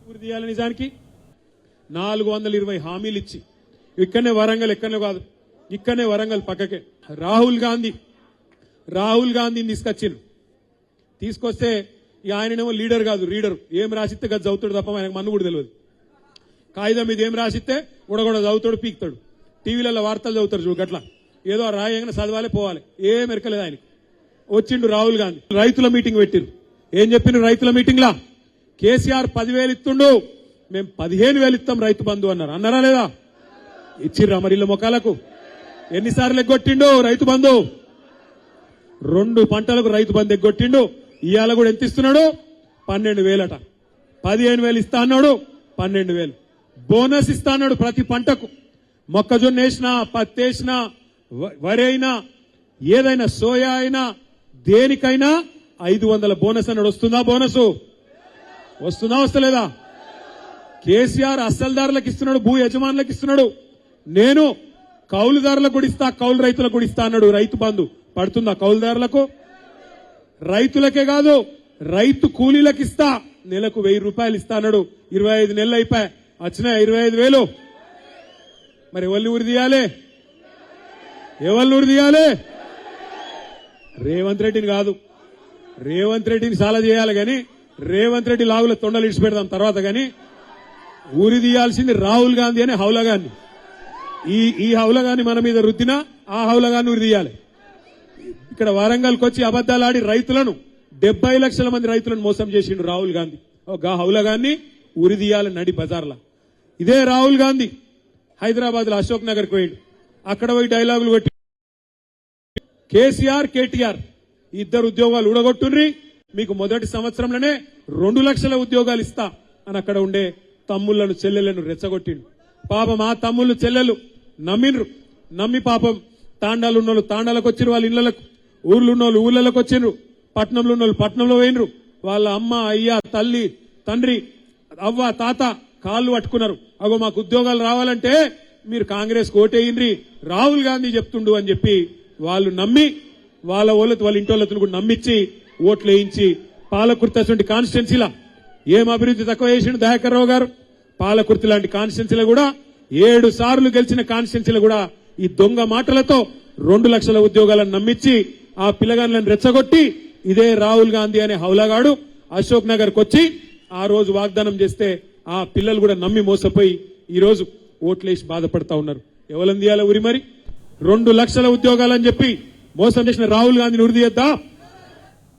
ఊరి తీయాలి నిజానికి 420 హామీలు ఇచ్చి ఇక్కడనే వరంగల్ ఎక్కడనే కాదు ఇక్కడనే వరంగల్ పక్కకే రాహుల్ గాంధీని తీసుకొస్తే ఆయననేమో లీడర్ కాదు రీడర్ ఏం రాసిస్తే గది చదువుతాడు తప్ప ఆయనకు మన్ను కూడా తెలియదు కాగితం మీద ఏం రాసిస్తే కూడా చదువుతాడు పీకుతాడు టీవీలలో వార్తలు చదువుతారు చూడు గట్లా ఏదో రాయంగానే చదవాలి పోవాలి ఏం ఎరకలేదు ఆయనకు వచ్చిండు రాహుల్ గాంధీ రైతుల మీటింగ్ పెట్టిరు ఏం చెప్పిండ్రు రైతుల మీటింగ్ లా కేసీఆర్ 10,000 ఇస్తుండు మేము 15,000 ఇస్తాం రైతు బంధు అన్నారా లేదా ఇచ్చిర్రా మరి ఇళ్ళ మొక్కలకు ఎన్నిసార్లు ఎగ్గొట్టిండు రైతు బంధు 2 పంటలకు రైతు బంధు ఎగ్గొట్టిండు ఇవాళ కూడా ఎంత ఇస్తున్నాడు 12,000 అట 15,000 ఇస్తా అన్నాడు 12,000 బోనస్ ఇస్తా అన్నాడు ప్రతి పంటకు మొక్కజొన్న వేసినా పత్తి వేసినా వరి అయినా ఏదైనా సోయా అయినా దేనికైనా 500 బోనస్ అన్నాడు వస్తుందా బోనస్ వస్తలేదా కేసీఆర్ అస్సల్దారులకు ఇస్తున్నాడు భూ యజమానులకు ఇస్తున్నాడు నేను కౌలుదారులకు కూడా ఇస్తా కౌలు రైతులకు కూడా ఇస్తా అన్నాడు రైతు బంధు పడుతుందా కౌలుదారులకు రైతులకే కాదు రైతు కూలీలకు ఇస్తా నెలకు 1,000 రూపాయలు ఇస్తా అన్నాడు 25 నెలలు అయిపోయా వచ్చినా 25,000 మరి ఎవరిని ఊరి తీయాలి రేవంత్ రెడ్డిని కాదు రేవంత్ రెడ్డిని చాలా చేయాలి గాని రేవంత్ రెడ్డి లాగుల తొండలు ఇడిచి పెడదాం తర్వాత గాని ఊరి తీయాల్సింది రాహుల్ గాంధీ అనే హౌలగాన్ని ఈ హౌలగాన్ని మన మీద రుద్దినా ఆ హౌలగాన్ని ఊరి తీయాలి ఇక్కడ వరంగల్కి వచ్చి అబద్దాలాడి రైతులను 70 లక్షల మంది రైతులను మోసం చేసిండు రాహుల్ గాంధీ గా హౌలగాన్ని ఊరి తీయాలి నడి బజార్లా ఇదే రాహుల్ గాంధీ హైదరాబాద్ లో అశోక్ నగర్కి పోయిండు అక్కడ పోయి డైలాగులు కొట్టి కేసీఆర్ కేటీఆర్ ఇద్దరు ఉద్యోగాలు ఊడగొట్టుండ్రి మీకు మొదటి సంవత్సరంలోనే 2 లక్షల ఉద్యోగాలు ఇస్తా అని అక్కడ ఉండే తమ్ముళ్లను చెల్లెళ్లను రెచ్చగొట్టిండు పాపం ఆ తమ్ముళ్ళు చెల్లెలు నమ్మి పాపం తాండాలు ఉన్నోళ్ళు తాండాలకు వచ్చిరు వాళ్ళ ఇళ్లకు ఊర్లు ఉన్నోళ్ళు ఊర్లలోకి వచ్చిండ్రు పట్నంలో ఉన్నోళ్ళు పట్నంలో పోయినరు వాళ్ళ అమ్మ అయ్య తల్లి తండ్రి అవ్వ తాత కాళ్ళు పట్టుకున్నారు అగో మాకు ఉద్యోగాలు రావాలంటే మీరు కాంగ్రెస్ ఓటేయండ్రి రాహుల్ గాంధీ చెప్తుండు అని చెప్పి వాళ్ళు నమ్మి వాళ్ళ ఇంటోళ్ళతో కూడా నమ్మించి ఓట్లు వేయించి పాలకుర్తి కాన్స్టిట్యున్సీలా ఏం అభివృద్ధి తక్కువ చేసిండు దయాకర్ రావు గారు పాలకుర్తి లాంటి కాన్స్టిట్యున్సీలో కూడా 7 సార్లు గెలిచిన కాన్స్టిట్యున్సీలో కూడా ఈ దొంగ మాటలతో 2 లక్షల ఉద్యోగాలను నమ్మించి ఆ పిల్లగాళ్ళని రెచ్చగొట్టి ఇదే రాహుల్ గాంధీ అనే హౌలగాడు అశోక్ నగర్కి వచ్చి ఆ రోజు వాగ్దానం చేస్తే ఆ పిల్లలు కూడా నమ్మి మోసపోయి ఈ రోజు ఓట్లేసి బాధపడతా ఉన్నారు ఎవరిని తీయాలి ఊరి మరి 2 లక్షల ఉద్యోగాలని చెప్పి మోసం చేసిన రాహుల్ గాంధీని ఉరి తీయద్దా